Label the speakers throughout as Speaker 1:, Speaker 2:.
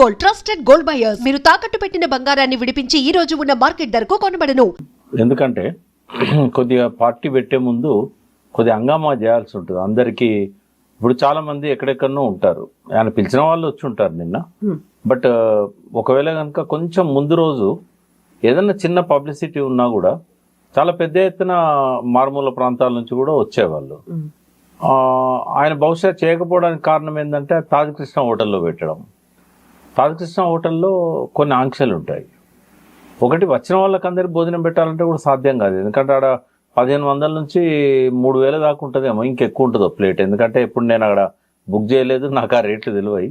Speaker 1: Gold, trusted gold buyers. మీరు తాకట్టు పెట్టిన బంగారాన్ని విడిపించి ఈ రోజు ఉన్న మార్కెట్ ధరకు కొనబడను.
Speaker 2: ఎందుకంటే కొద్దిగా పార్టీ పెట్టే ముందు కొద్దిగా హంగామా చేయాల్సి ఉంటుంది అందరికీ. ఇప్పుడు చాలా మంది ఎక్కడెక్కడనో ఉంటారు, ఆయన పిలిచిన వాళ్ళు వచ్చి ఉంటారు నిన్న. బట్ ఒకవేళ కనుక కొంచెం ముందు రోజు ఏదన్నా చిన్న పబ్లిసిటీ ఉన్నా కూడా చాలా పెద్ద ఎత్తున మారుమూల ప్రాంతాల నుంచి కూడా వచ్చేవాళ్ళు. ఆయన బహుశా చేయకపోవడానికి కారణం ఏంటంటే తాజ్ కృష్ణ హోటల్లో పెట్టడం. తాజ్ కృష్ణ హోటల్లో కొన్ని ఆంక్షలు ఉంటాయి. ఒకటి, వచ్చిన వాళ్ళకి అందరికి భోజనం పెట్టాలంటే కూడా సాధ్యం కాదు. ఎందుకంటే ఆడ 1500 నుంచి 3000 దాకా ఉంటుందేమో, ఇంకెక్కువ ఉంటుందో ప్లేట్. ఎందుకంటే ఇప్పుడు నేను అక్కడ బుక్ చేయలేదు, నాకు ఆ రేట్లు తెలివాయి.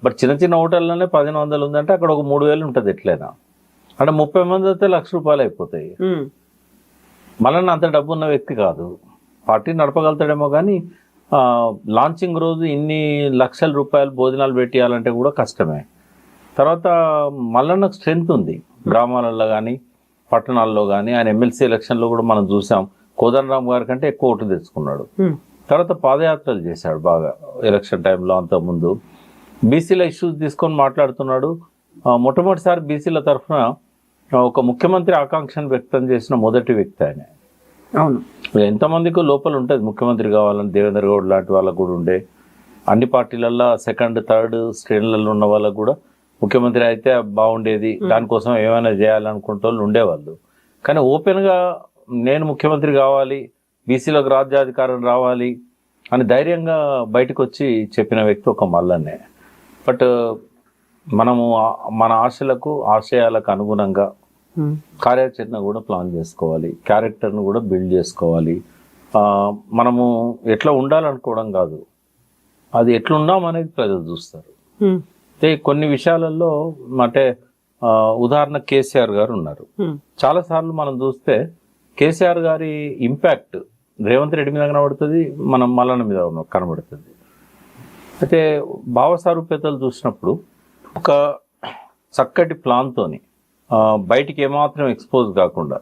Speaker 2: బట్ చిన్న చిన్న హోటల్లోనే 1500 ఉందంటే అక్కడ ఒక 3000 ఉంటుంది ఎట్లయినా. అంటే 30 మంది అయితే ₹1,00,000 అయిపోతాయి. మళ్ళీ అంత డబ్బు ఉన్న వ్యక్తి కాదు, పార్టీ నడపగలుగుతాడేమో కానీ లాంచింగ్ రోజు ఇన్ని లక్షల రూపాయలు భోజనాలు పెట్టియాలంటే కూడా కష్టమే. తర్వాత మల్లన్నకు స్ట్రెంత్ ఉంది గ్రామాలలో కానీ పట్టణాల్లో కానీ. ఆయన ఎమ్మెల్సీ ఎలక్షన్లో కూడా మనం చూసాం, కోదండరామ్ గారి కంటే ఎక్కువ ఓటు తెచ్చుకున్నాడు. తర్వాత పాదయాత్రలు చేశాడు బాగా ఎలక్షన్ టైంలో. అంతకుముందు బీసీల ఇష్యూస్ తీసుకొని మాట్లాడుతున్నాడు. మొట్టమొదటిసారి బీసీల తరఫున ఒక ముఖ్యమంత్రి ఆకాంక్షను వ్యక్తం చేసిన మొదటి వ్యక్తి ఆయన.
Speaker 3: అవును,
Speaker 2: ఎంతమందికి లోపల ఉంటుంది ముఖ్యమంత్రి కావాలని. దేవేంద్ర గౌడ్ లాంటి వాళ్ళకు కూడా ఉండే, అన్ని పార్టీలల్లో సెకండ్ థర్డ్ శ్రేణులలో ఉన్న వాళ్ళకు కూడా ముఖ్యమంత్రి అయితే బాగుండేది, దానికోసం ఏమైనా చేయాలనుకుంటే వాళ్ళు ఉండేవాళ్ళు. కానీ ఓపెన్గా నేను ముఖ్యమంత్రి కావాలి, బీసీలకు రాజ్యాధికారం రావాలి అని ధైర్యంగా బయటకు వచ్చి చెప్పిన వ్యక్తి ఒక మల్లన్నే. బట్ మనము మన ఆశలకు ఆశయాలకు అనుగుణంగా కార్యాచరణ కూడా ప్లాన్ చేసుకోవాలి, క్యారెక్టర్ను కూడా బిల్డ్ చేసుకోవాలి. మనము ఎట్లా ఉండాలనుకోవడం కాదు, అది ఎట్లున్నాం అనేది ప్రజలు చూస్తారు. అయితే కొన్ని విషయాలలో అంటే ఉదాహరణ కేసీఆర్ గారు ఉన్నారు. చాలాసార్లు మనం చూస్తే కేసీఆర్ గారి ఇంపాక్ట్ రేవంత్ రెడ్డి మీద కనబడుతుంది, మనం మల్లన్న మీద కనబడుతుంది. అయితే భావ సారూప్యతలు చూసినప్పుడు ఒక చక్కటి ప్లాన్తోని బయటికి ఏమాత్రం ఎక్స్పోజ్ కాకుండా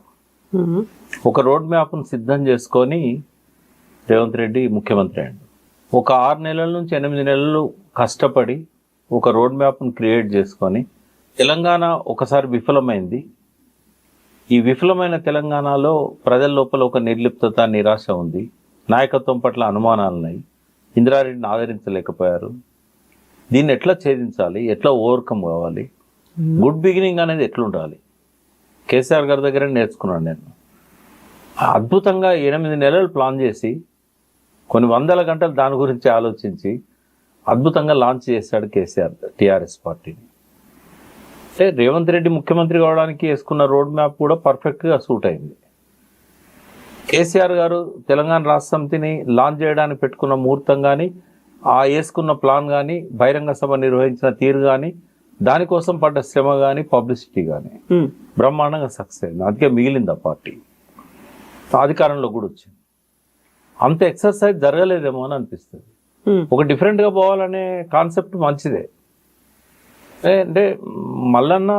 Speaker 2: ఒక రోడ్ మ్యాప్ను సిద్ధం చేసుకొని రేవంత్ రెడ్డి ముఖ్యమంత్రి అయ్యాడు. ఒక 6 నెలల నుంచి 8 నెలలు కష్టపడి ఒక రోడ్ మ్యాప్ను క్రియేట్ చేసుకొని తెలంగాణ ఒకసారి విఫలమైంది. ఈ విఫలమైన తెలంగాణలో ప్రజల లోపల ఒక నిర్లిప్తత, నిరాశ ఉంది. నాయకత్వం పట్ల అనుమానాలు ఉన్నాయి. ఇందిరారెడ్డిని ఆదరించలేకపోయారు. దీన్ని ఎట్లా ఛేదించాలి, ఎట్లా ఓవర్కమ్ కావాలి, గుడ్ బిగినింగ్ అనేది ఎట్లుండాలి, కేసీఆర్ గారి దగ్గర నేర్చుకున్నాను నేను. అద్భుతంగా 8 నెలలు ప్లాన్ చేసి కొన్ని వందల గంటలు దాని గురించి ఆలోచించి అద్భుతంగా లాంచ్ చేశాడు కేసీఆర్ టీఆర్ఎస్ పార్టీని. అంటే రేవంత్ రెడ్డి ముఖ్యమంత్రి కావడానికి వేసుకున్న రోడ్ మ్యాప్ కూడా పర్ఫెక్ట్గా సూట్ అయింది. కేసీఆర్ గారు తెలంగాణ రాష్ట్ర సమితిని లాంచ్ చేయడానికి పెట్టుకున్న ముహూర్తం కానీ, ఆ వేసుకున్న ప్లాన్ కానీ, బహిరంగ సభ నిర్వహించిన తీరు కానీ, దానికోసం పడ్డ శ్రమ కానీ, పబ్లిసిటీ కానీ బ్రహ్మాండంగా సక్సెస్ అయింది. అందుకే మిగిలింది ఆ పార్టీ, అధికారంలో కూడా వచ్చింది. అంత ఎక్సర్సైజ్ జరగలేదేమో అని అనిపిస్తుంది. ఒక డిఫరెంట్గా పోవాలనే కాన్సెప్ట్ మంచిదే. అంటే మల్లన్న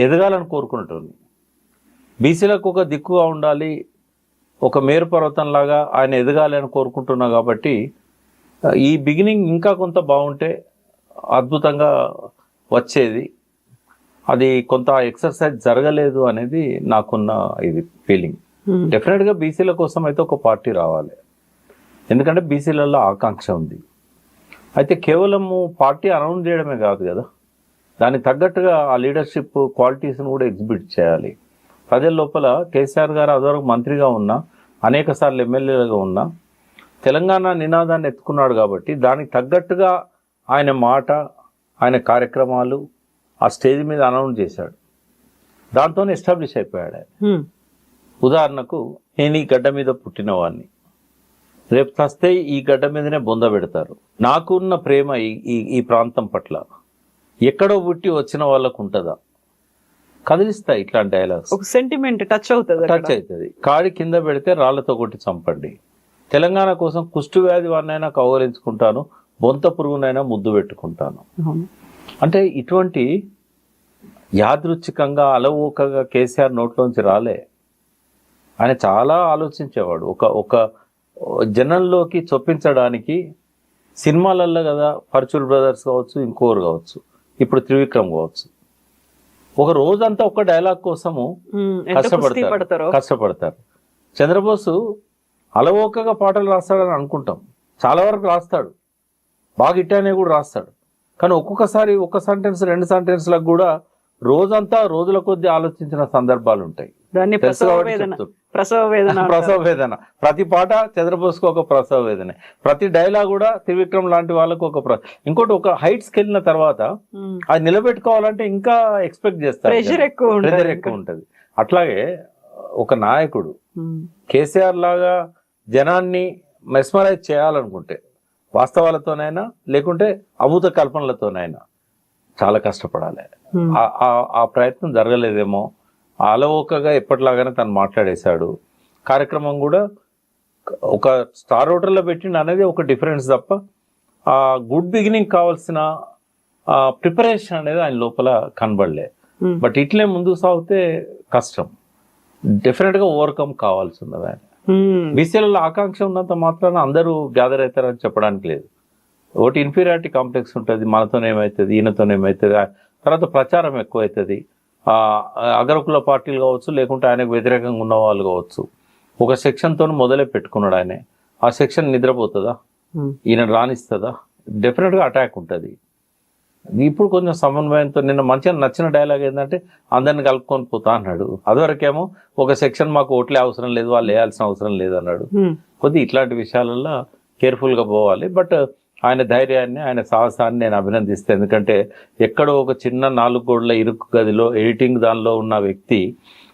Speaker 2: ఎదగాలని కోరుకునేటోళ్ళు, బీసీలకు ఒక దిక్కుగా ఉండాలి, ఒక మేరు పర్వతంలాగా ఆయన ఎదగాలి అని కోరుకుంటున్నా. కాబట్టి ఈ బిగినింగ్ ఇంకా కొంత బాగుంటే అద్భుతంగా వచ్చేది. అది కొంత ఎక్సర్సైజ్ జరగలేదు అనేది నాకున్న ఇది ఫీలింగ్. డెఫినెట్గా బీసీల కోసం అయితే ఒక పార్టీ రావాలి, ఎందుకంటే బీసీలలో ఆకాంక్ష ఉంది. అయితే కేవలము పార్టీ అనౌన్స్ చేయడమే కాదు కదా, దానికి తగ్గట్టుగా ఆ లీడర్షిప్ క్వాలిటీస్ని కూడా ఎగ్జిబిట్ చేయాలి. ప్రజల లోపల కేసీఆర్ గారు అదివరకు మంత్రిగా ఉన్నా, అనేక సార్లు ఎమ్మెల్యేలుగా ఉన్నా, తెలంగాణ నినాదాన్ని ఎత్తుకున్నాడు. కాబట్టి దానికి తగ్గట్టుగా ఆయన మాట, ఆయన కార్యక్రమాలు ఆ స్టేజ్ మీద అనౌన్స్ చేశాడు. దాంతోనే ఎస్టాబ్లిష్ అయిపోయాడు ఆయన. ఉదాహరణకు, నేను ఈ గడ్డ మీద పుట్టిన వాడిని, రేపు చస్తే ఈ గడ్డ మీదనే బొంద పెడతారు, నాకున్న ప్రేమ ఈ ప్రాంతం పట్ల ఎక్కడో పుట్టి వచ్చిన వాళ్ళకు ఉంటుందా, కదిలిస్తాయి ఇట్లాంటి డైలాగ్స్.
Speaker 3: ఒక సెంటిమెంట్ టచ్ అవుతుంది.
Speaker 2: కాడి కింద పెడితే రాళ్లతో కొట్టి చంపండి, తెలంగాణ కోసం కుష్టు వ్యాధి వారినైనా కౌగలించుకుంటాను, బొంత పురుగునైనా ముద్దు పెట్టుకుంటాను. అంటే ఇటువంటి యాదృచ్ఛికంగా అలవోకగా కేసీఆర్ నోట్లోంచి రాలే. ఆయన చాలా ఆలోచించేవాడు. ఒక జనంలోకి చొప్పించడానికి సినిమాలల్లో కదా, పర్చూర్ బ్రదర్స్ కావచ్చు, ఇంకోరు కావచ్చు, ఇప్పుడు త్రివిక్రమ్ కావచ్చు. ఒక రోజంతా ఒక డైలాగ్ కోసము కష్టపడతారు. చంద్రబోసు అలవోకగా పాటలు రాస్తాడని అనుకుంటాం, చాలా వరకు రాస్తాడు, బాగా ఇట్టానే కూడా రాస్తాడు. కానీ ఒక్కొక్కసారి ఒక సెంటెన్స్ 2 సెంటెన్స్లకు కూడా రోజంతా రోజుల కొద్దీ ఆలోచించిన సందర్భాలు ఉంటాయి. ప్రసవ వేదన. ప్రతి పాట చంద్రబోస్కు ఒక ప్రసవ వేదన, ప్రతి డైలాగ్ కూడా త్రివిక్రమ్ లాంటి వాళ్ళకు ఒక ఇంకోటి ఒక హైట్స్కి వెళ్ళిన తర్వాత అది నిలబెట్టుకోవాలంటే ఇంకా ఎక్స్పెక్ట్ చేస్తారు, ప్రెషర్ ఎక్కువ ఉంటది. అట్లాగే ఒక నాయకుడు కేసీఆర్ లాగా జనాన్ని మెస్మరైజ్ చేయాలనుకుంటే వాస్తవాలతోనైనా లేకుంటే అభూత కల్పనలతోనైనా చాలా కష్టపడాలి. ఆ ప్రయత్నం జరగలేదేమో. అలవోకగా ఎప్పటిలాగానే తను మాట్లాడేశాడు. కార్యక్రమం కూడా ఒక స్టార్ హోటల్లో పెట్టిండు అనేది ఒక డిఫరెన్స్ తప్ప ఆ గుడ్ బిగినింగ్ కావాల్సిన ప్రిపరేషన్ అనేది ఆయన లోపల కనబడలే. బట్ ఇట్లే ముందుకు సాగితే కష్టం, డెఫినెట్ గా ఓవర్కమ్ కావాల్సి ఉన్నది. ఆయన బీసీలలో ఆకాంక్ష ఉన్నంత మాత్రాన అందరూ గ్యాదర్ అవుతారని చెప్పడానికి లేదు. ఒకటి ఇన్ఫీరియారిటీ కాంప్లెక్స్ ఉంటుంది, మనతోనేమవుతుంది, ఈయనతోనేమవుతుంది. తర్వాత ప్రచారం ఎక్కువ అవుతుంది. అగ్రకుల పార్టీలు కావచ్చు, లేకుంటే ఆయనకు వ్యతిరేకంగా ఉన్న వాళ్ళు కావచ్చు. ఒక సెక్షన్తో మొదలే పెట్టుకున్నాడు ఆయన. ఆ సెక్షన్ నిద్రపోతుందా, ఈయన రాణిస్తుందా? డెఫినెట్గా అటాక్ ఉంటుంది. ఇప్పుడు కొంచెం సమన్వయంతో నిన్న మంచిగా నచ్చిన డైలాగ్ ఏంటంటే అందరిని కలుపుకొని పోతా అన్నాడు. అదివరకేమో ఒక సెక్షన్ మాకు ఓట్లే అవసరం లేదు, వాళ్ళు వేయాల్సిన అవసరం లేదు అన్నాడు. కొద్దిగా ఇట్లాంటి విషయాలలో కేర్ఫుల్గా పోవాలి. బట్ ఆయన ధైర్యాన్ని, ఆయన సాహసాన్ని నేను అభినందిస్తాను. ఎందుకంటే ఎక్కడో ఒక చిన్న 4 గోడల ఇరుకు గదిలో ఎడిటింగ్ దానిలో ఉన్న వ్యక్తి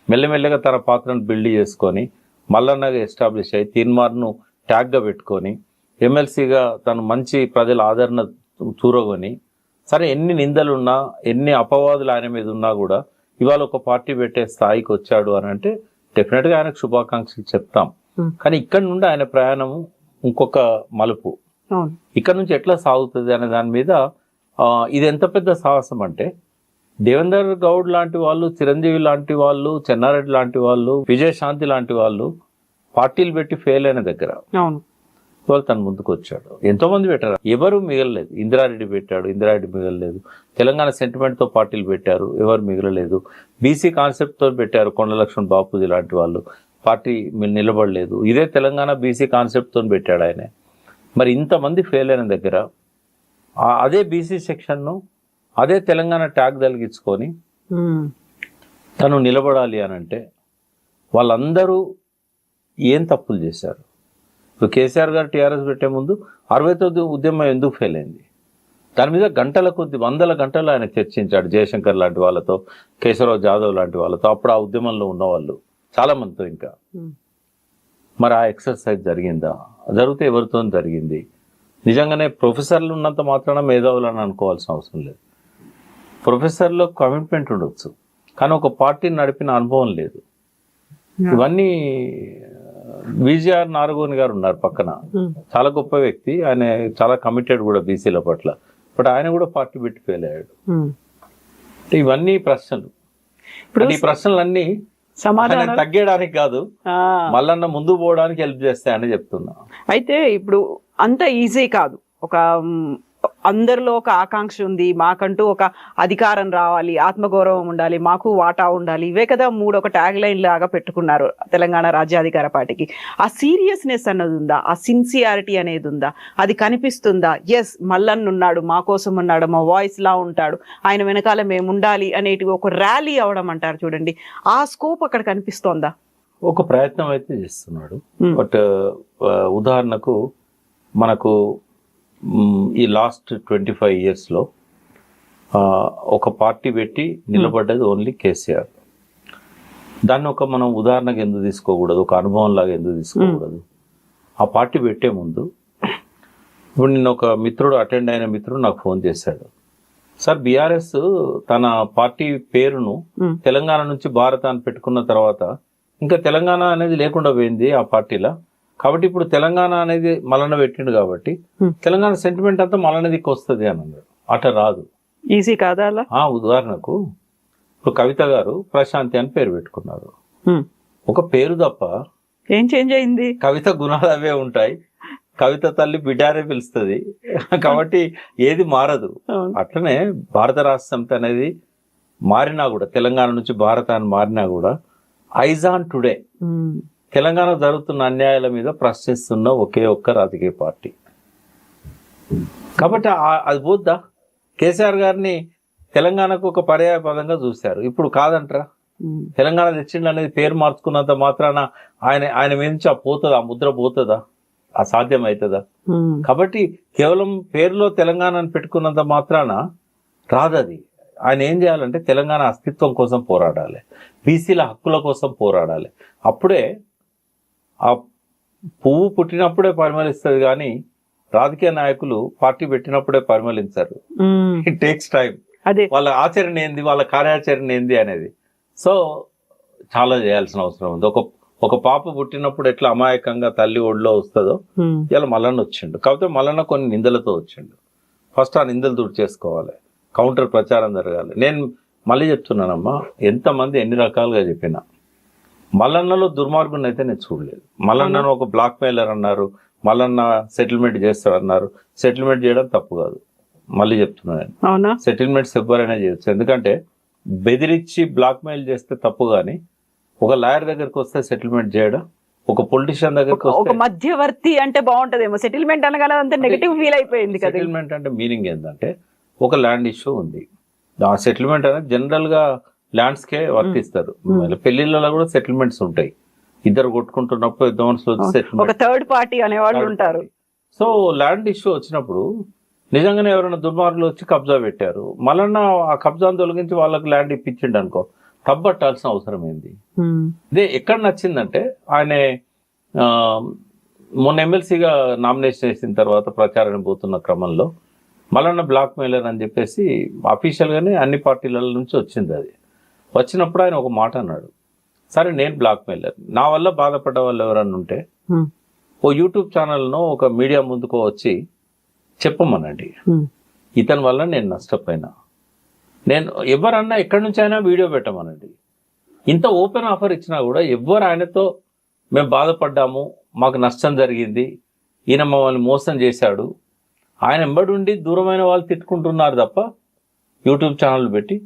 Speaker 2: మెల్లమెల్లగా తన పాత్రను బిల్డ్ చేసుకొని మల్లన్నగా ఎస్టాబ్లిష్ అయ్యి తీర్మార్ను ట్యాగ్గా పెట్టుకొని ఎమ్మెల్సీగా తను మంచి ప్రజల ఆదరణ చూరగొని, సరే ఎన్ని నిందలున్నా ఎన్ని అపవాదులు ఆయన మీద ఉన్నా కూడా ఇవాళ ఒక పార్టీ పెట్టే స్థాయికి వచ్చాడు అని అంటే డెఫినెట్గా ఆయనకు శుభాకాంక్షలు చెప్తాం. కానీ ఇక్కడ నుండి ఆయన ప్రయాణము ఇంకొక మలుపు, ఇక్కడ నుంచి ఎట్లా సాగుతుంది అనే దాని మీద ఇది ఎంత పెద్ద సాహసం అంటే దేవేందర్ గౌడ్ లాంటి వాళ్ళు, చిరంజీవి లాంటి వాళ్ళు, చెన్నారెడ్డి లాంటి వాళ్ళు, విజయశాంతి లాంటి వాళ్ళు పార్టీలు పెట్టి ఫెయిల్ అయిన దగ్గర వాళ్ళు తను ముందుకు వచ్చాడు. ఎంతో మంది పెట్టారు, ఎవరు మిగలలేదు. ఇందిరారెడ్డి పెట్టాడు, ఇందిరారెడ్డి మిగలలేదు. తెలంగాణ సెంటిమెంట్తో పార్టీలు పెట్టారు, ఎవరు మిగలలేదు. బీసీ కాన్సెప్ట్తో పెట్టారు, కొండ లక్ష్మణ్ బాపూజీ లాంటి వాళ్ళు, పార్టీ నిలబడలేదు. ఇదే తెలంగాణ బీసీ కాన్సెప్ట్తో పెట్టాడు ఆయన. మరి ఇంతమంది ఫెయిల్ అయిన దగ్గర అదే బీసీ సెక్షన్ను అదే తెలంగాణ ట్యాగ్ తలిగించుకొని తను నిలబడాలి అని అంటే వాళ్ళందరూ ఏం తప్పులు చేశారు? ఇప్పుడు కేసీఆర్ గారు టీఆర్ఎస్ పెట్టే ముందు 69 ఉద్యమం ఎందుకు ఫెయిల్ అయింది? దాని మీద గంటల కొద్ది 100 గంటలు ఆయన చర్చించాడు. జయశంకర్ లాంటి వాళ్ళతో, కేశవరావు జాదవ్ లాంటి వాళ్ళతో, అప్పుడు ఆ ఉద్యమంలో ఉన్నవాళ్ళు చాలా మందితో. ఇంకా మరి ఆ ఎక్సర్సైజ్ జరిగిందా? జరిగితే ఎవరితో జరిగింది? నిజంగానే ప్రొఫెసర్లు ఉన్నంత మాత్రాన మేధావులు అని అనుకోవాల్సిన అవసరం లేదు. ప్రొఫెసర్లో కమిట్మెంట్ ఉండొచ్చు, కానీ ఒక పార్టీని నడిపిన అనుభవం లేదు. ఇవన్నీ విజిఆర్ నారగోని గారు ఉన్నారు పక్కన, చాలా గొప్ప వ్యక్తి ఆయన, చాలా కమిటెడ్ కూడా బీసీల పట్ల. బట్ ఆయన కూడా పార్టీ పెట్టి ఫెయిల్ అయ్యాడు. ఇవన్నీ ప్రశ్నలు. ఈ ప్రశ్నలన్నీ సమాధానం తగ్గడానికి కాదు, మళ్ళన్న ముందు పోవడానికి హెల్ప్ చేస్తాయని చెప్తున్నా.
Speaker 3: అయితే ఇప్పుడు అంత ఈజీ కాదు. ఒక అందరిలో ఒక ఆకాంక్ష ఉంది, మాకంటూ ఒక అధికారం రావాలి, ఆత్మగౌరవం ఉండాలి, మాకు వాటా ఉండాలి. ఇవే కదా 3 ఒక ట్యాగ్ లైన్ లాగా పెట్టుకున్నారు తెలంగాణ రాజ్యాధికార పార్టీకి. ఆ సీరియస్నెస్ అన్నది ఉందా? ఆ సిన్సియారిటీ అనేది ఉందా? అది కనిపిస్తుందా? ఎస్, మల్లన్న ఉన్నాడు, మా కోసం ఉన్నాడు, మా వాయిస్ లా ఉంటాడు, ఆయన వెనకాల మేము ఉండాలి అనేటి ఒక ర్యాలీ అవడం అంటారు చూడండి, ఆ స్కోప్ అక్కడ కనిపిస్తోందా?
Speaker 2: ఒక ప్రయత్నం అయితే చేస్తున్నాడు. బట్ ఉదాహరణకు మనకు ఈ లాస్ట్ 25 yearsలో ఒక పార్టీ పెట్టి నిలబడ్డది ఓన్లీ కేసీఆర్. దాన్ని ఒక మనం ఉదాహరణకు ఎందుకు తీసుకోకూడదు, ఒక అనుభవం లాగా ఎందుకు తీసుకోకూడదు? ఆ పార్టీ పెట్టే ముందు ఇప్పుడు నిన్న ఒక మిత్రుడు, అటెండ్ అయిన మిత్రుడు నాకు ఫోన్ చేశాడు. సార్, బీఆర్ఎస్ తన పార్టీ పేరును తెలంగాణ నుంచి భారత్ అని పెట్టుకున్న తర్వాత ఇంకా తెలంగాణ అనేది లేకుండా పోయింది ఆ పార్టీలో, కాబట్టి ఇప్పుడు తెలంగాణ అనేది మల్లన్న పెట్టిండు కాబట్టి తెలంగాణ సెంటిమెంట్ అంతా మల్లన్నదికి వస్తుంది అని అన్నాడు. అట రాదు.
Speaker 3: ఈజీ కాదా అలా?
Speaker 2: ఉదాహరణకు ఇప్పుడు కవిత గారు ప్రశాంతి అని పేరు పెట్టుకున్నారు. ఒక పేరు తప్ప
Speaker 3: ఏం చేంజ్ అయింది?
Speaker 2: కవిత గుణాలు అవే ఉంటాయి, కవిత తల్లి బిడ్డారే పిలుస్తుంది కాబట్టి ఏది మారదు.
Speaker 3: అవును.
Speaker 2: అట్లనే భారత రాష్ట్ర సమితి అనేది మారినా కూడా, తెలంగాణ నుంచి భారతాన్ని మారినా కూడా, ఐజ్ ఆన్ టుడే తెలంగాణ జరుగుతున్న అన్యాయాల మీద ప్రశ్నిస్తున్న ఒకే ఒక్క రాజకీయ పార్టీ. కాబట్టి అది పోద్దా? కేసీఆర్ గారిని తెలంగాణకు ఒక పర్యాయ పదంగా చూశారు, ఇప్పుడు కాదంటరా? తెలంగాణ తెచ్చిండు అనేది పేరు మార్చుకున్నంత మాత్రాన ఆయన మీద నుంచి పోతుందా, ఆ ముద్ర పోతుందా? అసాధ్యం అవుతుందా? కాబట్టి కేవలం పేరులో తెలంగాణను పెట్టుకున్నంత మాత్రాన రాదది. ఆయన ఏం చేయాలంటే తెలంగాణ అస్తిత్వం కోసం పోరాడాలి, బీసీల హక్కుల కోసం పోరాడాలి. అప్పుడే ఆ పువ్వు పుట్టినప్పుడే పరిమళిస్తుంది, కానీ రాజకీయ నాయకులు పార్టీ పెట్టినప్పుడే పరిమళించారు. It takes time. వాళ్ళ ఆచరణ ఏంది, వాళ్ళ కార్యాచరణ ఏంది అనేది. సో చాలా చేయాల్సిన అవసరం ఉంది. ఒక పాప పుట్టినప్పుడు ఎట్లా అమాయకంగా తల్లి ఒడిలో వస్తుందో ఇలా మల్లన్న వచ్చిండు. కాకపోతే మల్లన్న కొన్ని నిందలతో వచ్చిండు. ఫస్ట్ ఆ నిందలు దూరం చేసుకోవాలి, కౌంటర్ ప్రచారం జరగాలి. నేను మళ్ళీ చెప్తున్నానమ్మా, ఎంతమంది ఎన్ని రకాలుగా చెప్పినా మల్లన్నలో దుర్మార్గుని అయితే నేను చూడలేదు. మల్లన్నను ఒక బ్లాక్ మెయిలర్ అన్నారు, మల్లన్న సెటిల్మెంట్ చేస్తాడు అన్నారు. సెటిల్మెంట్ చేయడం తప్పు కాదు, మళ్ళీ చెప్తున్నాను. సెటిల్మెంట్స్ ఎవరైనా చేయొచ్చు, ఎందుకంటే బెదిరించి బ్లాక్ మెయిల్ చేస్తే తప్పు. కానీ ఒక లాయర్ దగ్గరికి వస్తే సెటిల్మెంట్ చేయడం, ఒక పొలిటీషియన్ దగ్గరికి వస్తే,
Speaker 3: ఒక మధ్యవర్తి అంటే బాగుంటదేమో. సెటిల్మెంట్ అనగానే అంత నెగటివ్ ఫీల్ అయిపోయింది కదా.
Speaker 2: సెటిల్మెంట్ అంటే మీనింగ్ ఏంటంటే ఒక ల్యాండ్ ఇష్యూ ఉంది, ఆ సెటిల్మెంట్ అనేది జనరల్ గా ల్యాండ్స్ కే వర్తిస్తారు. పెళ్లిళ్ళలో కూడా సెటిల్మెంట్స్ ఉంటాయి, ఇద్దరు కొట్టుకుంటున్నప్పుడు ఇద్దరు మనుషులు
Speaker 3: ఒక థర్డ్ పార్టీ అనేవాళ్ళు ఉంటారు.
Speaker 2: సో ల్యాండ్ ఇష్యూ వచ్చినప్పుడు నిజంగానే ఎవరైనా దుర్మార్గులు వచ్చి కబ్జా పెట్టారు, మళ్ళా ఆ కబ్జాను తొలగించి వాళ్ళకి ల్యాండ్ ఇప్పించిండు అనుకో, తప్పట్టాల్సిన అవసరం ఏంది? ఇదే ఎక్కడ నచ్చిందంటే ఆయన మొన్న ఎమ్మెల్సీగా నామినేషన్ వేసిన తర్వాత ప్రచారాన్ని పోతున్న క్రమంలో మల్లన్న బ్లాక్ మెయిలర్ అని చెప్పేసి అఫీషియల్ గానే అన్ని పార్టీల నుంచి వచ్చింది. అది వచ్చినప్పుడు ఆయన ఒక మాట అన్నాడు, సరే నేను బ్లాక్ మెయిలర్, నా వల్ల బాధపడ్డ వాళ్ళు ఎవరన్నా ఉంటే ఓ యూట్యూబ్ ఛానల్ను ఒక మీడియా ముందుకు వచ్చి చెప్పమనండి, ఇతని వల్ల నేను నష్టపోయినా, నేను ఎవరన్నా ఎక్కడి నుంచి అయినా వీడియో పెట్టమనండి. ఇంత ఓపెన్ ఆఫర్ ఇచ్చినా కూడా ఎవరు ఆయనతో మేము బాధపడ్డాము, మాకు నష్టం జరిగింది, ఈయన మమ్మల్ని మోసం చేశాడు, ఆయన ఎంబడుండి దూరమైన వాళ్ళు తిట్టుకుంటున్నారు తప్ప యూట్యూబ్ ఛానల్ పెట్టి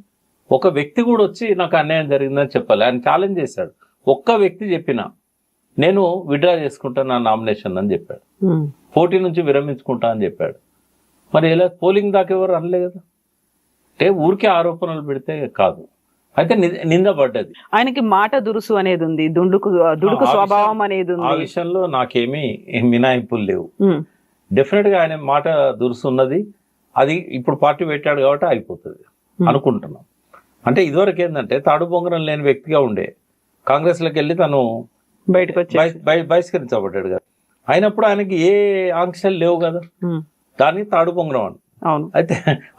Speaker 2: ఒక వ్యక్తి కూడా వచ్చి నాకు అన్యాయం జరిగిందని చెప్పాలి. ఆయన ఛాలెంజ్ చేశాడు, ఒక్క వ్యక్తి చెప్పినా నేను విడ్రా చేసుకుంటా నా నామినేషన్ అని చెప్పాడు, పోటీ నుంచి విరమించుకుంటా అని చెప్పాడు. మరి ఇలా పోలింగ్ దాకా ఎవరు అనలే కదా. అంటే ఊరికే ఆరోపణలు పెడితే కాదు, అయితే నిందపడ్డది.
Speaker 3: ఆయనకి మాట దురుసు అనేది ఉంది, దుడుకు స్వభావం అనేది ఉంది.
Speaker 2: ఆ విషయంలో నాకేమీ మినాయింపులు లేవు. డెఫినెట్ గా ఆయన మాట దురుసు ఉన్నది. అది ఇప్పుడు పార్టీ పెట్టాడు కాబట్టి అయిపోతుంది అనుకుంటున్నాం. అంటే ఇదివరకు ఏంటంటే తాడు బొంగరం లేని వ్యక్తిగా ఉండే, కాంగ్రెస్ లోకి వెళ్ళి తను బహిష్కరించబడ్డాడు కదా, అయినప్పుడు ఆయనకి ఏ ఆంక్షలు లేవు కదా, దాన్ని తాడు బొంగరం అని. అయితే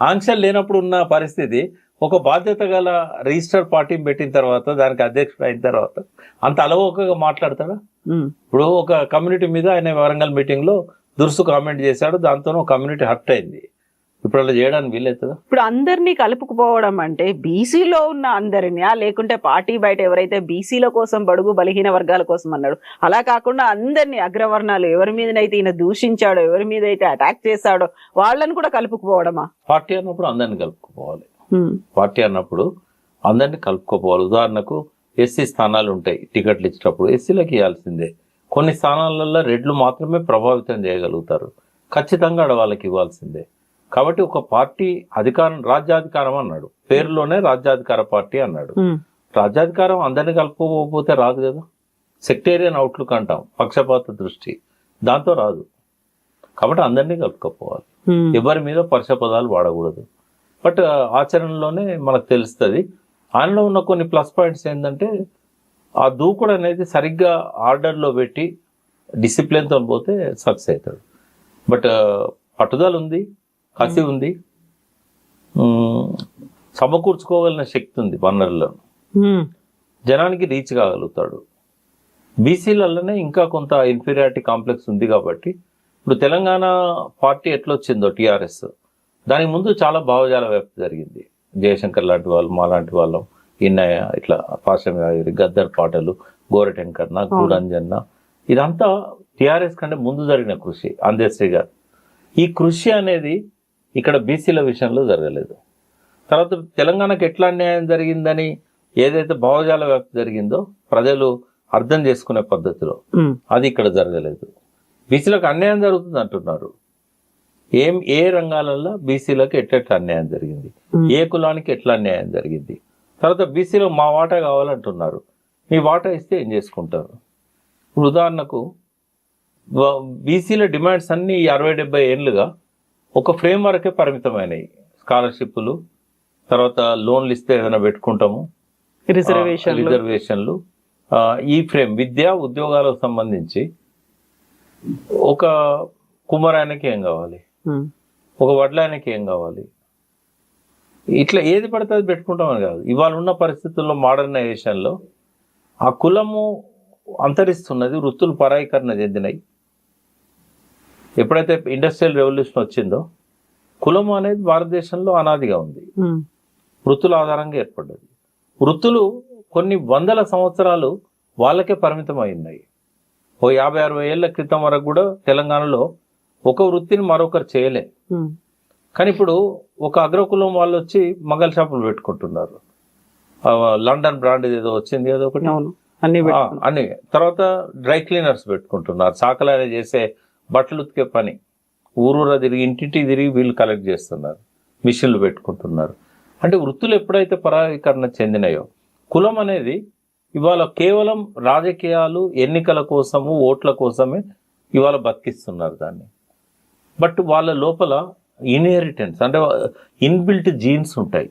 Speaker 2: ఆంక్షలు లేనప్పుడు ఉన్న పరిస్థితి, ఒక బాధ్యత గల రిజిస్టర్ పార్టీని పెట్టిన తర్వాత, దానికి అధ్యక్షుడు అయిన తర్వాత అంత అలవోకగా మాట్లాడతాడా? ఇప్పుడు ఒక కమ్యూనిటీ మీద ఆయన వరంగల్ మీటింగ్ లో దురుసు కామెంట్ చేశాడు, దాంతో కమ్యూనిటీ హర్ట్ అయింది. ఇప్పుడు అలా చేయడానికి వీలవుతుందా?
Speaker 3: ఇప్పుడు అందరినీ కలుపుకుపోవడం అంటే బీసీలో ఉన్న అందరినీ, లేకుంటే పార్టీ బయట ఎవరైతే బీసీల కోసం, బడుగు బలహీన వర్గాల కోసం అన్నాడు, అలా కాకుండా అందరినీ, అగ్రవర్ణాలు ఎవరి మీదనైతే ఈయన దూషించాడో, ఎవరి మీద అయితే అటాక్ చేశాడో వాళ్ళని కూడా కలుపుకుపోవడమా?
Speaker 2: పార్టీ అన్నప్పుడు అందరిని కలుపుకుపోవాలి. పార్టీ అన్నప్పుడు అందరినీ కలుపుకోపోవాలి. ఉదాహరణకు ఎస్సీ స్థానాలు ఉంటాయి, టికెట్లు ఇచ్చేటప్పుడు ఎస్సీలకు ఇవ్వాల్సిందే. కొన్ని స్థానాలలో రెడ్లు మాత్రమే ప్రభావితం చేయగలుగుతారు, ఖచ్చితంగా వాళ్ళకి ఇవ్వాల్సిందే. కాబట్టి ఒక పార్టీ అధికారం, రాజ్యాధికారం అన్నాడు, పేరులోనే రాజ్యాధికార పార్టీ అన్నాడు. రాజ్యాధికారం అందరినీ కలుపుకోకపోతే రాదు కదా. సెక్టేరియన్ అవుట్లుక్ అంటాం, పక్షపాత దృష్టి, దాంతో రాదు. కాబట్టి అందరినీ కలుపుకోపోవాలి, ఎవరి మీద పరుషపదాలు వాడకూడదు. బట్ ఆచరణలోనే మనకు తెలుస్తుంది. ఆయనలో ఉన్న కొన్ని ప్లస్ పాయింట్స్ ఏంటంటే, ఆ దూకుడు అనేది సరిగ్గా ఆర్డర్లో పెట్టి డిసిప్లిన్తో పోతే సక్సెస్ అవుతాడు. బట్ పట్టుదల ఉంది, కసి ఉంది, సమకూర్చుకోగలిగిన శక్తి ఉంది, వనరులను జనానికి రీచ్ కాగలుగుతాడు. బీసీలలోనే ఇంకా కొంత ఇన్ఫీరియారిటీ కాంప్లెక్స్ ఉంది. కాబట్టి ఇప్పుడు తెలంగాణ పార్టీ ఎట్లా వచ్చిందో టీఆర్ఎస్, దానికి ముందు చాలా భావజాల వ్యాప్తి జరిగింది. జయశంకర్ లాంటి వాళ్ళు, మా లాంటి వాళ్ళం, ఇన్నయ్య, ఇట్లా పాశం గద్దర్ పాటలు, గోరటెంకర్న, గూడంజన్న, ఇదంతా టిఆర్ఎస్ కంటే ముందు జరిగిన కృషి అందశ్రీ గారు. ఈ కృషి అనేది ఇక్కడ బీసీల విషయంలో జరగలేదు. తర్వాత తెలంగాణకు ఎట్లా అన్యాయం జరిగిందని ఏదైతే భావజాల వ్యాప్తి జరిగిందో ప్రజలు అర్థం చేసుకునే పద్ధతిలో అది ఇక్కడ జరగలేదు. బీసీలకు అన్యాయం జరుగుతుంది అంటున్నారు. ఏ రంగాలలో బీసీలకు ఎట్లా అన్యాయం జరిగింది, ఏ కులానికి ఎట్లా అన్యాయం జరిగింది. తర్వాత బీసీలో మా వాటా కావాలంటున్నారు. మీ వాటా ఇస్తే ఏం చేసుకుంటారు? ఇప్పుడు ఉదాహరణకు బీసీల డిమాండ్స్ అన్ని 60-70 ఏళ్ళుగా ఒక ఫ్రేమ్ వర్కే పరిమితమైనవి. స్కాలర్షిప్లు, తర్వాత లోన్లు ఇస్తే ఏదైనా పెట్టుకుంటాము, రిజర్వేషన్లు, ఈ ఫ్రేమ్ విద్యా ఉద్యోగాలకు సంబంధించి ఒక కుమ్మరాయనకి ఏం కావాలి, ఒక వడ్లాయనకి ఏం కావాలి, ఇట్లా ఏది పడితే అది పెట్టుకుంటామని కాదు. ఇవాళ ఉన్న పరిస్థితుల్లో మోడర్నైజేషన్లో ఆ కులము అంతరిస్తున్నది, వృత్తులు పరాయీకరణ చెందినాయి. ఎప్పుడైతే ఇండస్ట్రియల్ రెవల్యూషన్ వచ్చిందో కులము అనేది భారతదేశంలో అనాదిగా ఉంది, వృత్తుల ఆధారంగా ఏర్పడ్డది. వృత్తులు కొన్ని వందల సంవత్సరాలు వాళ్ళకే పరిమితమై ఉన్నాయి. ఓ 50-60 ఏళ్ల క్రితం వరకు కూడా తెలంగాణలో ఒక వృత్తిని మరొకరు చేయలే. కానీ ఇప్పుడు ఒక అగ్రకులం వాళ్ళు వచ్చి మంగళ షాపులు పెట్టుకుంటున్నారు. లండన్ బ్రాండ్ ఏదో వచ్చింది కదా ఒకటి, అన్ని. తర్వాత డ్రై క్లీనర్స్ పెట్టుకుంటున్నారు, సాకలాయన చేసే బట్టలు ఉతికే పని, ఊరూరా తిరిగి ఇంటింటికి తిరిగి వీళ్ళు కలెక్ట్ చేస్తున్నారు, మిషన్లు పెట్టుకుంటున్నారు. అంటే వృత్తులు ఎప్పుడైతే పరాయీకరణ చెందినాయో కులం అనేది ఇవాళ కేవలం రాజకీయాలు, ఎన్నికల కోసము, ఓట్ల కోసమే ఇవాళ బతికిస్తున్నారు దాన్ని. బట్ వాళ్ళ లోపల ఇన్హెరిటెన్స్ అంటే ఇన్బిల్ట్ జీన్స్ ఉంటాయి.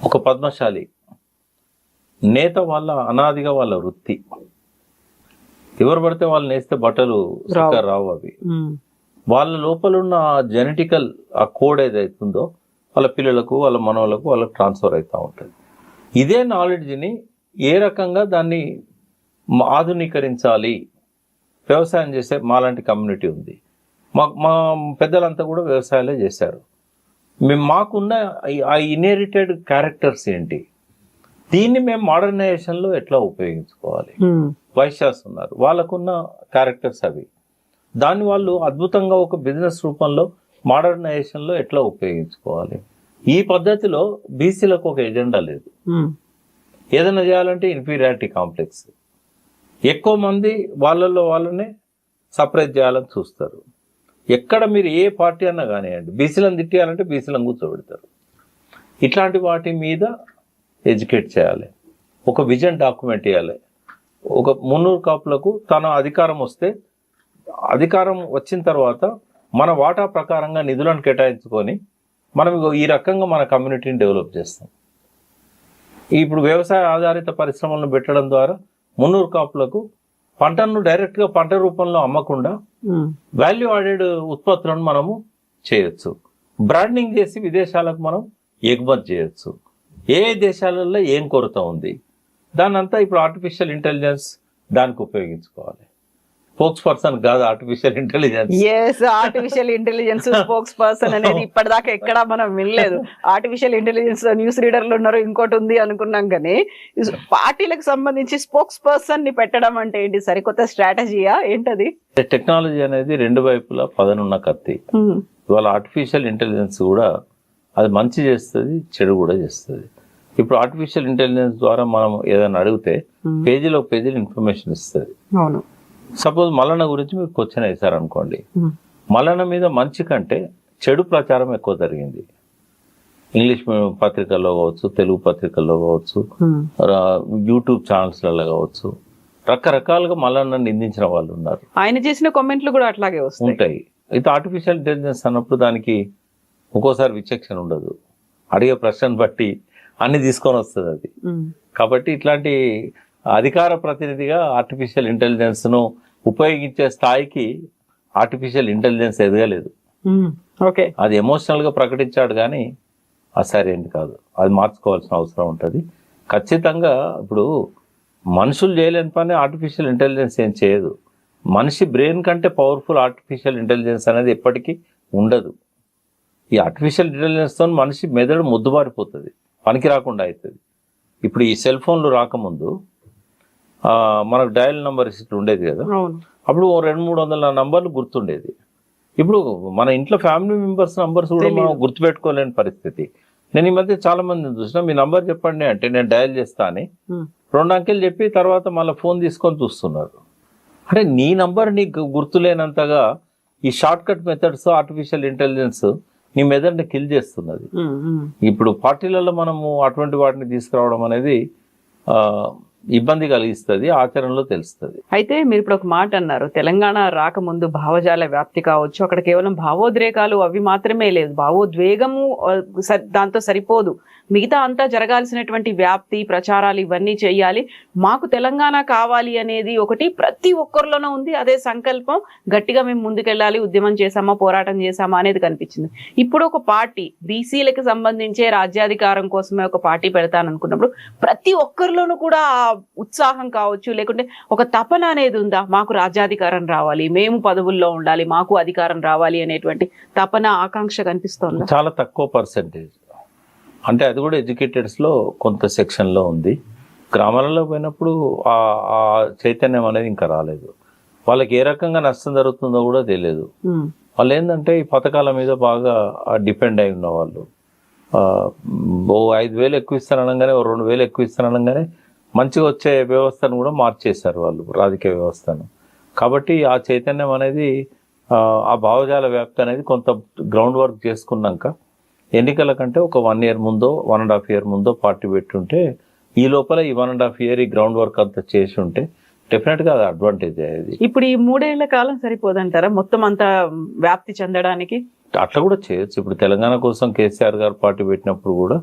Speaker 2: ఒక పద్మశాలి నేత వాళ్ళ అనాదిగా వాళ్ళ వృత్తి, ఎవరు పడితే వాళ్ళు నేస్తే బట్టలు రావు. అవి వాళ్ళ లోపల ఉన్న జెనెటికల్ ఆ కోడ్ ఏదైతుందో వాళ్ళ పిల్లలకు, వాళ్ళ మనవలకు, వాళ్ళకి ట్రాన్స్ఫర్ అవుతూ ఉంటుంది. ఇదే నాలెడ్జ్ని ఏ రకంగా దాన్ని ఆధునీకరించాలి. వ్యవసాయం చేసే మాలాంటి కమ్యూనిటీ ఉంది, మా పెద్దలంతా కూడా వ్యవసాయాలే చేశారు. మాకున్న ఆ ఇన్హెరిటెడ్ క్యారెక్టర్స్ ఏంటి, దీన్ని మేము మోడర్నైజేషన్లో ఎట్లా ఉపయోగించుకోవాలి. వైశ్యాస్ ఉన్నారు, వాళ్ళకున్న క్యారెక్టర్స్ అవి, దాన్ని వాళ్ళు అద్భుతంగా ఒక బిజినెస్ రూపంలో మోడర్నైజేషన్లో ఎట్లా ఉపయోగించుకోవాలి. ఈ పద్ధతిలో బీసీలకు ఒక ఎజెండా లేదు. ఏదైనా చేయాలంటే ఇన్ఫీరియారిటీ కాంప్లెక్స్, ఎక్కువ మంది వాళ్ళల్లో వాళ్ళనే సపరేట్ చేయాలని చూస్తారు. ఎక్కడ మీరు ఏ పార్టీ అన్నా కానివ్వండి, బీసీలను తిట్టేయాలంటే బీసీలను కూర్చోబెడతారు. ఇట్లాంటి వాటి మీద ఎడ్యుకేట్ చేయాలి, ఒక విజన్ డాక్యుమెంట్ ఇవ్వాలి. ఒక 300 కాపులకు తన అధికారం వస్తే, అధికారం వచ్చిన తర్వాత మన వాటా ప్రకారంగా నిధులను కేటాయించుకొని మనం ఈ రకంగా మన కమ్యూనిటీని డెవలప్ చేస్తాం. ఇప్పుడు వ్యవసాయ ఆధారిత పరిశ్రమలను పెట్టడం ద్వారా 300 కాపులకు పంటను డైరెక్ట్గా పంట రూపంలో అమ్మకుండా వాల్యూ యాడెడ్ ఉత్పత్తులను మనము చేయొచ్చు. బ్రాండింగ్ చేసి విదేశాలకు మనం ఎగుమతి చేయొచ్చు. ఏ దేశాలలో ఏం కొరత ఉంది దాన్ని అంతా ఇప్పుడు ఆర్టిఫిషియల్ ఇంటెలిజెన్స్ దానికి ఉపయోగించుకోవాలి. స్పోక్స్ పర్సన్ కాదు artificial intelligence.
Speaker 3: Artificial intelligence spokes person అనేది ఇప్పటిదాకా ఎక్కడా మనం వినలేదు. ఆర్టిఫిషియల్ ఇంటెలిజెన్స్ న్యూస్ రీడర్లు ఉన్నారు, ఇంకోటి ఉంది అనుకున్నాం. కానీ పార్టీలకు సంబంధించి స్పోక్స్ పర్సన్ ని పెట్టడం అంటే ఏంటి, సరికొత్త స్ట్రాటజీయా ఏంటది?
Speaker 2: టెక్నాలజీ అనేది రెండు వైపులా పదనున్న కత్తి. ఇవాళ ఆర్టిఫిషియల్ ఇంటెలిజెన్స్ కూడా అది మంచి చేస్తుంది, చెడు కూడా చేస్తుంది. ఇప్పుడు ఆర్టిఫిషియల్ ఇంటెలిజెన్స్ ద్వారా మనం ఏదైనా అడిగితే పేజీలో ఇన్ఫర్మేషన్ ఇస్తుంది.
Speaker 3: అవును.
Speaker 2: సపోజ్ మల్లన్న గురించి మీకు క్వశ్చన్ వేశారు అనుకోండి, మల్లన్న మీద మంచి కంటే చెడు ప్రచారం ఎక్కువ జరిగింది. ఇంగ్లీష్ పత్రికల్లో కావచ్చు, తెలుగు పత్రికల్లో కావచ్చు, యూట్యూబ్ ఛానల్స్లలో కావచ్చు, రకరకాలుగా మల్లన్న నిందించిన వాళ్ళు ఉన్నారు.
Speaker 3: ఆయన చేసిన కామెంట్లు కూడా అట్లాగే
Speaker 2: ఉంటాయి. అయితే ఆర్టిఫిషియల్ ఇంటెలిజెన్స్ అన్నప్పుడు దానికి ఒక్కోసారి విచక్షణ ఉండదు, అడిగే ప్రశ్నను బట్టి అన్ని తీసుకొని వస్తుంది అది. కాబట్టి ఇట్లాంటి అధికార ప్రతినిధిగా ఆర్టిఫిషియల్ ఇంటెలిజెన్స్ ను ఉపయోగించే స్థాయికి ఆర్టిఫిషియల్ ఇంటెలిజెన్స్ ఎదగలేదు. అది ఎమోషనల్ గా ప్రకటించాడు కానీ అది సరైనది కాదు, అది మార్చుకోవాల్సిన అవసరం ఉంటుంది ఖచ్చితంగా. ఇప్పుడు మనుషులు చేయలేని పని ఆర్టిఫిషియల్ ఇంటెలిజెన్స్ ఏం చేయదు. మనిషి బ్రెయిన్ కంటే పవర్ఫుల్ ఆర్టిఫిషియల్ ఇంటెలిజెన్స్ అనేది ఎప్పటికీ ఉండదు. ఈ ఆర్టిఫిషియల్ ఇంటెలిజెన్స్తో మనిషి మెదడు ముద్దుబారిపోతుంది, పనికి రాకుండా అవుతుంది. ఇప్పుడు ఈ సెల్ ఫోన్లు రాకముందు మనకు డయల్ నంబర్ ఉండేది కదా, అప్పుడు 200-300 నంబర్లు గుర్తుండేది. ఇప్పుడు మన ఇంట్లో ఫ్యామిలీ మెంబర్స్ నంబర్స్ కూడా మనం గుర్తుపెట్టుకోలేని పరిస్థితి. నేను ఈ మధ్య చాలా మందిని చూసిన, మీ నంబర్ చెప్పండి అంటే నేను డయల్ చేస్తా అని 2 అంకెలు చెప్పి తర్వాత మళ్ళీ ఫోన్ తీసుకొని చూస్తున్నారు. అంటే నీ నంబర్ నీకు గుర్తులేనంతగా ఈ short cut methods, artificial intelligence నీ మెదడుని కిల్ చేస్తున్నది. ఇప్పుడు పార్టీలలో మనము అటువంటి వాటిని తీసుకురావడం అనేది ఇబ్బంది కలిగిస్తుంది, ఆచరణలో తెలుస్తుంది.
Speaker 3: అయితే మీరు ఇప్పుడు ఒక మాట అన్నారు, తెలంగాణ రాకముందు భావజాల వ్యాప్తి కావచ్చు, అక్కడ కేవలం భావోద్రేకాలు అవి మాత్రమే లేదు, భావోద్వేగము దాంతో సరిపోదు, మిగతా అంతా జరగాల్సినటువంటి వ్యాప్తి, ప్రచారాలు ఇవన్నీ చేయాలి. మాకు తెలంగాణ కావాలి అనేది ఒకటి ప్రతి ఒక్కరిలోనూ ఉంది. అదే సంకల్పం, గట్టిగా మేము ముందుకెళ్ళాలి, ఉద్యమం చేసామా, పోరాటం చేసామా అనేది కనిపించింది. ఇప్పుడు ఒక పార్టీ బీసీలకు సంబంధించే రాజ్యాధికారం కోసమే ఒక పార్టీ పెడతాననుకున్నప్పుడు ప్రతి ఒక్కరిలోనూ కూడా ఉత్సాహం కావచ్చు, లేకుంటే ఒక తపన అనేది ఉందా, మాకు రాజ్యాధికారం రావాలి, మేము పదవుల్లో ఉండాలి, మాకు అధికారం రావాలి అనేటువంటి తపన, ఆకాంక్ష కనిపిస్తోంది?
Speaker 2: చాలా తక్కువ పర్సెంటేజ్. అంటే అది కూడా ఎడ్యుకేటెడ్స్లో కొంత సెక్షన్లో ఉంది. గ్రామాలలో పోయినప్పుడు ఆ చైతన్యం అనేది ఇంకా రాలేదు. వాళ్ళకి ఏ రకంగా నష్టం జరుగుతుందో కూడా తెలియదు. వాళ్ళు ఏంటంటే ఈ పథకాల మీద బాగా డిపెండ్ అయి ఉన్న వాళ్ళు. 5,000 ఎక్కువ ఇస్తాననగానే, 2,000 ఎక్కువ ఇస్తాననగానే మంచిగా వచ్చే వ్యవస్థను కూడా మార్చేశారు వాళ్ళు, రాజకీయ వ్యవస్థను. కాబట్టి ఆ చైతన్యం అనేది, ఆ భావజాల వ్యాప్తి అనేది కొంత గ్రౌండ్ వర్క్ చేసుకున్నాక ఎన్నికల కంటే ఒక 1 year ముందో 1.5 year ముందో పార్టీ పెట్టుంటే, ఈ లోపల ఈ 1.5 year ఈ గ్రౌండ్ వర్క్ అంతా చేసి ఉంటే డెఫినెట్గా అది అడ్వాంటేజ్ అయ్యేది.
Speaker 3: ఇప్పుడు ఈ 3 ఏళ్ల కాలం సరిపోదంటారా మొత్తం అంతా వ్యాప్తి చెందడానికి?
Speaker 2: అట్లా కూడా చేయొచ్చు. ఇప్పుడు తెలంగాణ కోసం కేసీఆర్ గారు పార్టీ పెట్టినప్పుడు కూడా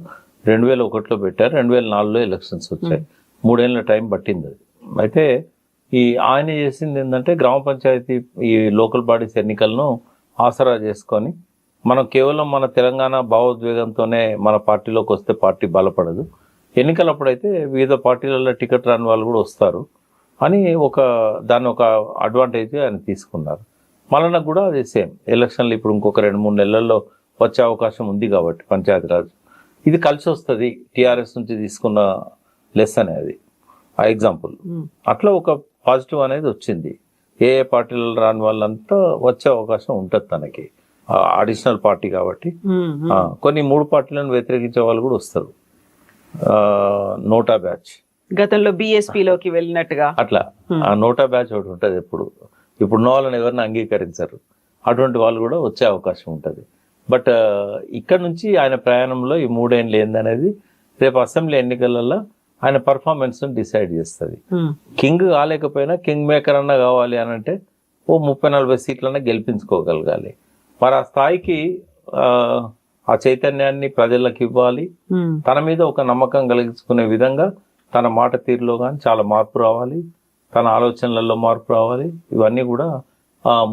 Speaker 2: 2001లో పెట్టారు, 2004లో ఎలక్షన్స్ వచ్చాయి. 3 ఏళ్ళ టైం పట్టింది అది. అయితే ఆయన చేసింది ఏంటంటే, గ్రామ పంచాయతీ ఈ లోకల్ బాడీస్ ఎన్నికలను ఆసరా చేసుకొని, మనం కేవలం మన తెలంగాణ భావోద్వేగంతోనే మన పార్టీలోకి వస్తే పార్టీ బలపడదు, ఎన్నికలప్పుడైతే వివిధ పార్టీలలో టికెట్ రాని వాళ్ళు కూడా వస్తారు అని దాన్ని ఒక అడ్వాంటేజ్ ఆయన తీసుకున్నారు. మళ్ళీ కూడా అది సేమ్ ఎలక్షన్లు ఇప్పుడు ఇంకొక 2-3 నెలల్లో వచ్చే అవకాశం ఉంది కాబట్టి పంచాయతీరాజ్ ఇది కలిసి వస్తుంది. టీఆర్ఎస్ నుంచి తీసుకున్న లెసన్ అది, ఆ ఎగ్జాంపుల్. అట్లా ఒక పాజిటివ్ అనేది వచ్చింది. ఏ పార్టీలలో రాని వాళ్ళంతా వచ్చే అవకాశం ఉంటుంది తనకి, అడిషనల్ పార్టీ కాబట్టి. కొన్ని 3 పార్టీలను వ్యతిరేకించే వాళ్ళు కూడా వస్తారు. నోటా బ్యాచ్
Speaker 3: గతంలో బీఎస్పీలోకి వెళ్ళినట్టుగా
Speaker 2: అట్లా ఆ నోటా బ్యాచ్ ఒకటి ఉంటుంది. ఇప్పుడు వాళ్ళని ఎవరిని అంగీకరించరు, అటువంటి వాళ్ళు కూడా వచ్చే అవకాశం ఉంటుంది. బట్ ఇక్కడ నుంచి ఆయన ప్రయాణంలో ఈ 3 ఏళ్ళు ఏందనేది రేపు అసెంబ్లీ ఎన్నికలలో ఆయన పర్ఫార్మెన్స్ డిసైడ్ చేస్తుంది. కింగ్ కాలేకపోయినా కింగ్ మేకర్ అన్నా కావాలి అని అంటే 30-40 సీట్లన్నా గెలిపించుకోగలగాలి. మరి ఆ స్థాయికి ఆ చైతన్యాన్ని ప్రజలకు ఇవ్వాలి. తన మీద ఒక నమ్మకం కలిగించుకునే విధంగా తన మాట తీరులో కానీ చాలా మార్పు రావాలి, తన ఆలోచనలలో మార్పు రావాలి. ఇవన్నీ కూడా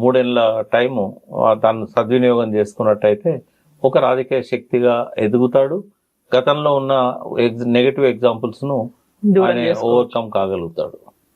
Speaker 2: 3 ఏళ్ళ టైము తను సద్వినియోగం చేసుకున్నట్టయితే ఒక రాజకీయ శక్తిగా ఎదుగుతాడు. గతంలో ఉన్న నెగటివ్ ఎగ్జాంపుల్స్ ను ఆయన ఓవర్కమ్ కాగలుగుతాడు.